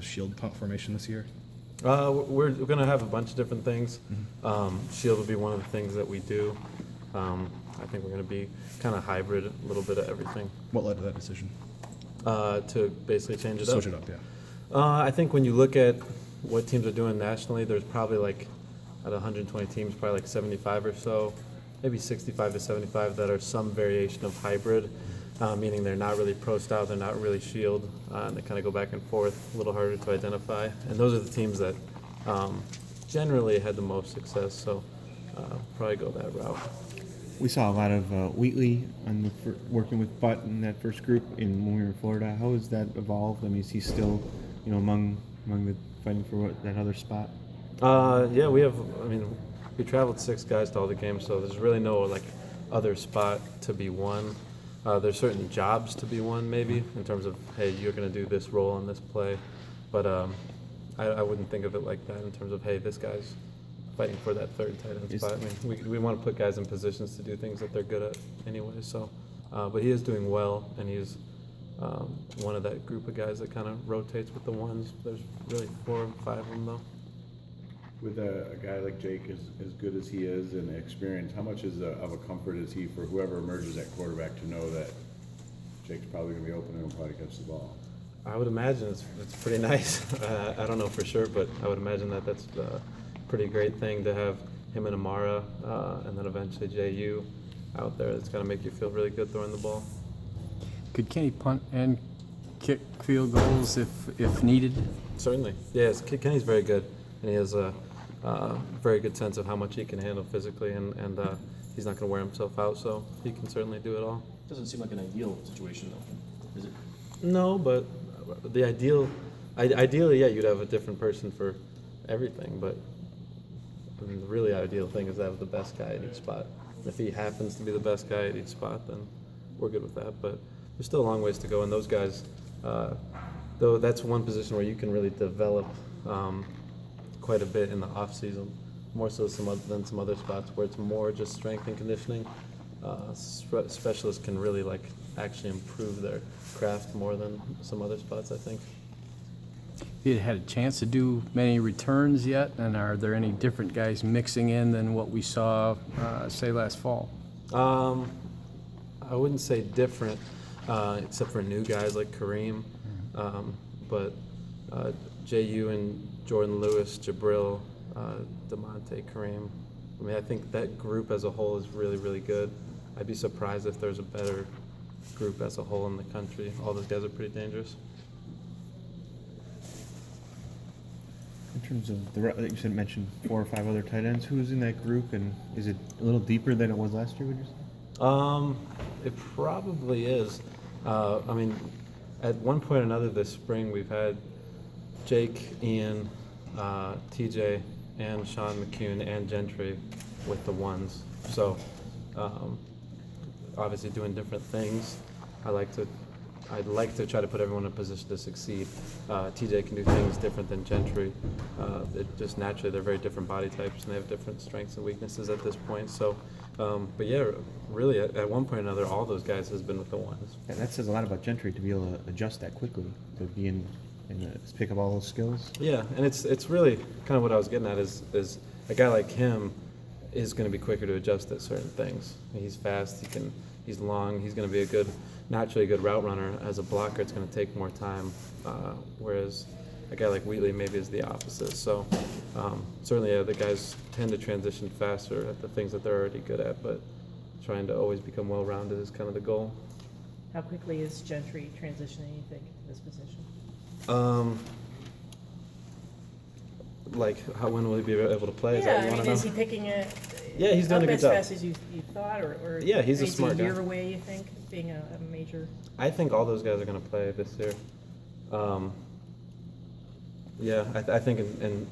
shield formation this year? We're going to have a bunch of different things. Shield will be one of the things that we do. I think we're going to be kind of hybrid, a little bit of everything. What led to that decision? To basically change it up. Switch it up, yeah. I think when you look at what teams are doing nationally, there's probably like, out of 120 teams, probably like 75 or so, maybe 65 to 75 that are some variation of hybrid, meaning they're not really pro style, they're not really shield, and they kind of go back and forth, a little harder to identify. And those are the teams that generally had the most success, so probably go that route. We saw a lot of Wheatley on working with Butt in that first group when we were in Florida. How has that evolved? I mean, is he still, among the fighting for that other spot? Yeah, we traveled 6 guys to all the games, so there's really no like other spot to be won. There's certain jobs to be won, maybe, in terms of, hey, you're going to do this role in this play. But I wouldn't think of it like that in terms of, hey, this guy's fighting for that third tight end spot. I mean, we want to put guys in positions to do things that they're good at anyway. So, but he is doing well, and he's one of that group of guys that kind of rotates with the ones. There's really 4 or 5 of them, though. With a guy like Jake, as good as he is and experience, how much of a comfort is he for whoever emerges at quarterback to know that Jake's probably going to be open and will probably catch the ball? I would imagine it's pretty nice. I don't know for sure, but I would imagine that's a pretty great thing to have him and Amara, and then eventually JU out there. It's going to make you feel really good throwing the ball. Could Kenny punt and kick field goals if needed? Certainly. Yes, Kenny's very good, and he has a very good sense of how much he can handle physically, and he's not going to wear himself out, so he can certainly do it all. Doesn't seem like an ideal situation, though, is it? No, but the ideally, yeah, you'd have a different person for everything, but I mean, the really ideal thing is to have the best guy at each spot. If he happens to be the best guy at each spot, then we're good with that, but there's still a long ways to go, and those guys, though that's one position where you can really develop quite a bit in the off season, more so than some other spots where it's more just strength and conditioning. Specialists can really actually improve their craft more than some other spots, I think. You had a chance to do many returns yet, and are there any different guys mixing in than what we saw, say, last fall? I wouldn't say different, except for new guys like Kareem, but JU and Jordan Lewis, Jabril, DeMonte, Kareem. I mean, I think that group as a whole is really, really good. I'd be surprised if there's a better group as a whole in the country. All those guys are pretty dangerous. In terms of you said mentioned 4 or 5 other tight ends. Who's in that group, and is it a little deeper than it was last year, would you say? It probably is. I mean, at one point or another this spring, we've had Jake, Ian, TJ, and Sean McCune and Gentry with the ones. So, obviously doing different things. I'd like to try to put everyone in a position to succeed. TJ can do things different than Gentry. Just naturally, they're very different body types, and they have different strengths and weaknesses at this point. So, but yeah, really, at one point or another, all those guys has been with the ones. Yeah, that says a lot about Gentry to be able to adjust that quickly, to be pick up all those skills. Yeah, and it's really kind of what I was getting at is a guy like him is going to be quicker to adjust at certain things. He's fast, he's long, he's going to be naturally a good route runner. As a blocker, it's going to take more time, whereas a guy like Wheatley maybe is the opposite. So certainly, yeah, the guys tend to transition faster at the things that they're already good at, but trying to always become well-rounded is kind of the goal. How quickly is Gentry transitioning, you think, in this position? When will he be able to play? Is that what you want to know? Is he picking it Yeah, he's doing a good as job. fast as you thought, or Yeah, he's a is smart he a year guy. away, you think, being a major? I think all those guys are going to play this year. I think in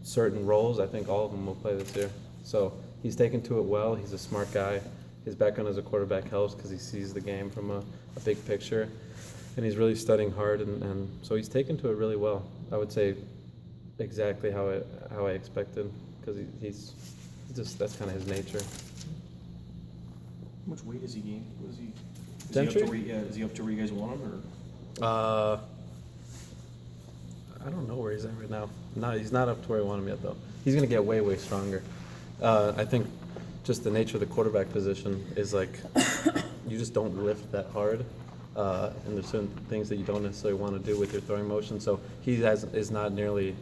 certain roles, I think all of them will play this year. So he's taken to it well. He's a smart guy. His background as a quarterback helps because he sees the game from a big picture. And he's really studying hard, and so he's taken to it really well. I would say exactly how I expected, because he's just, that's kind of his nature. How much weight has he gained? Is he Gentry? up to where you guys want him, or? I don't know where he's at right now. No, he's not up to where I want him yet, though. He's going to get way, way stronger. I think just the nature of the quarterback position is like you just don't lift that hard, and there's certain things that you don't necessarily want to do with your throwing motion. So is not nearly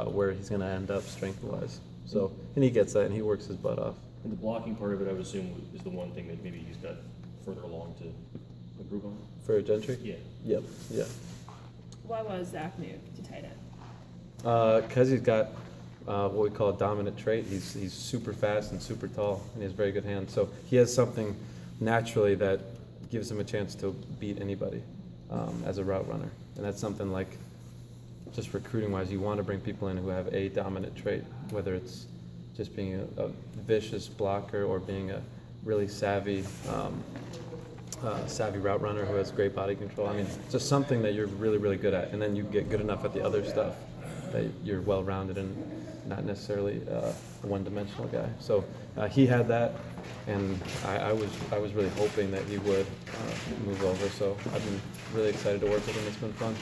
where he's going to end up strength-wise. So, and he gets that, and he works his butt off. And the blocking part of it, I would assume, is the one thing that maybe he's got further along to improve on? For Gentry? Yeah. Yep, yeah. Why was Zach moved to tight end? Because he's got what we call a dominant trait. He's super fast and super tall, and he has very good hands. So he has something naturally that gives him a chance to beat anybody as a route runner. And that's something like, just recruiting-wise, you want to bring people in who have a dominant trait, whether it's just being a vicious blocker or being a really savvy route runner who has great body control. I mean, just something that you're really, really good at, and then you get good enough at the other stuff that you're well-rounded and not necessarily a one-dimensional guy. So he had that, and I was really hoping that he would move over. So I've been really excited to work with him. It's been fun.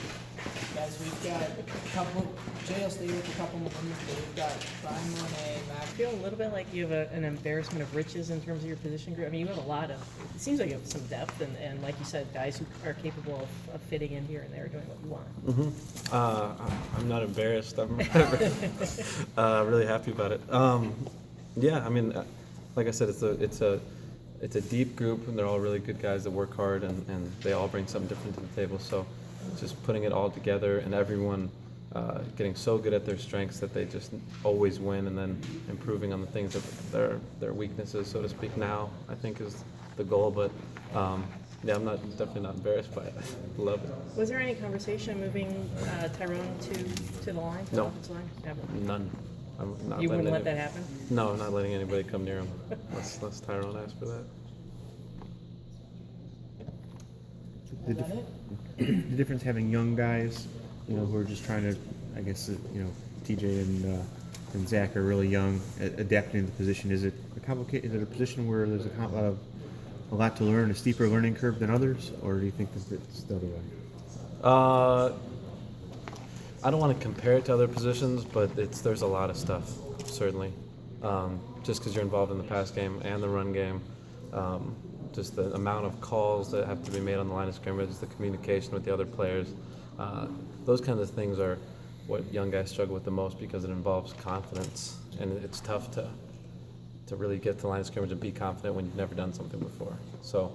Guys, we've got a couple, Jay will stay with a couple more minutes, but we've got Brian Monet, Matt. I feel a little bit like you have an embarrassment of riches in terms of your position group. I mean, you have a lot of, it seems like you have some depth, and like you said, guys who are capable of fitting in here and there, doing what you want. I'm not embarrassed. I'm really happy about it. Yeah, I mean, like I said, it's a deep group, and they're all really good guys that work hard, and they all bring something different to the table. So just putting it all together, and everyone getting so good at their strengths that they just always win, and then improving on the things that their weaknesses, so to speak, now, I think is the goal. But yeah, I'm definitely not embarrassed by it. I love it. Was there any conversation moving Tyrone to the line, to the No. offensive line? Never. None. I'm not You wouldn't letting let that happen? No, I'm not letting anybody come near him. Unless Tyrone asks for that. The, the difference having young guys, you know, who are just trying to, I guess, you know, TJ and Zach are really young, adapting to the position. Is it a complicated? Is it a position where there's a lot to learn, a steeper learning curve than others, or do you think that it's the other way? I don't want to compare it to other positions, but there's a lot of stuff, certainly. Just because you're involved in the pass game and the run game, just the amount of calls that have to be made on the line of scrimmage, the communication with the other players, those kinds of things are what young guys struggle with the most, because it involves confidence, and it's tough to really get to the line of scrimmage and be confident when you've never done something before. So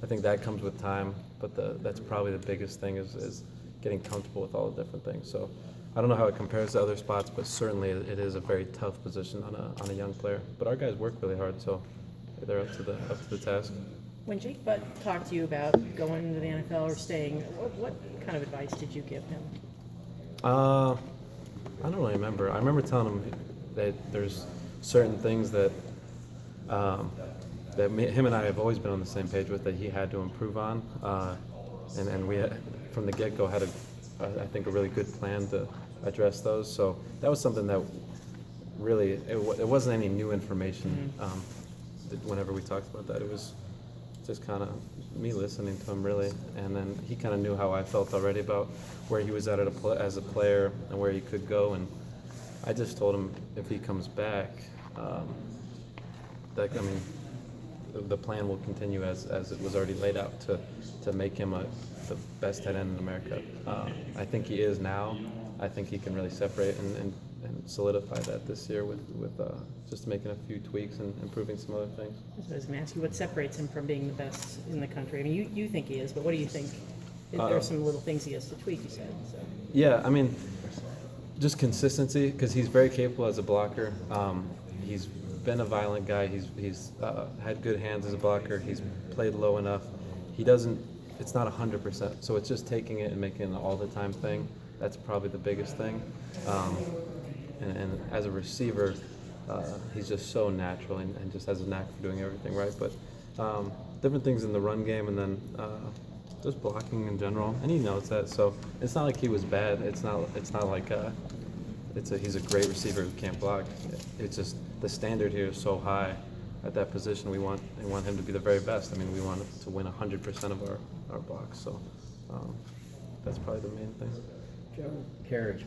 I think that comes with time, but that's probably the biggest thing is getting comfortable with all the different things. So I don't know how it compares to other spots, but certainly it is a very tough position on a young player. But our guys work really hard, so they're up to the task. When Jake Butt talked to you about going into the NFL or staying, what kind of advice did you give him? I don't really remember. I remember telling him that there's certain things that him and I have always been on the same page with, that he had to improve on, and we had, from the get-go, had I think a really good plan to address those. So that was something that really it wasn't any new information. Whenever we talked about that, it was just kind of me listening to him, really, and then he kind of knew how I felt already about where he was at as a player and where he could go, and I just told him if he comes back, the plan will continue as it was already laid out to make him the best tight end in America. I think he is now. I think he can really separate and solidify that this year with just making a few tweaks and improving some other things. I was going to ask you, what separates him from being the best in the country? I mean, you think he is, but what do you think? There are some little things he has to tweak, you said. So. Yeah, I mean, just consistency, because he's very capable as a blocker. He's been a violent guy. He's had good hands as a blocker. He's played low enough. It's not 100%, so it's just taking it and making it an all-the-time thing. That's probably the biggest thing. And as a receiver, he's just so natural and just has a knack for doing everything right. But different things in the run game, and then just blocking in general, and he knows that. So it's not like he was bad. It's not like he's a great receiver who can't block. It's just the standard here is so high at that position. We want him to be the very best. I mean, we want to win 100% of our blocks. So that's probably the main thing. Joe Carriage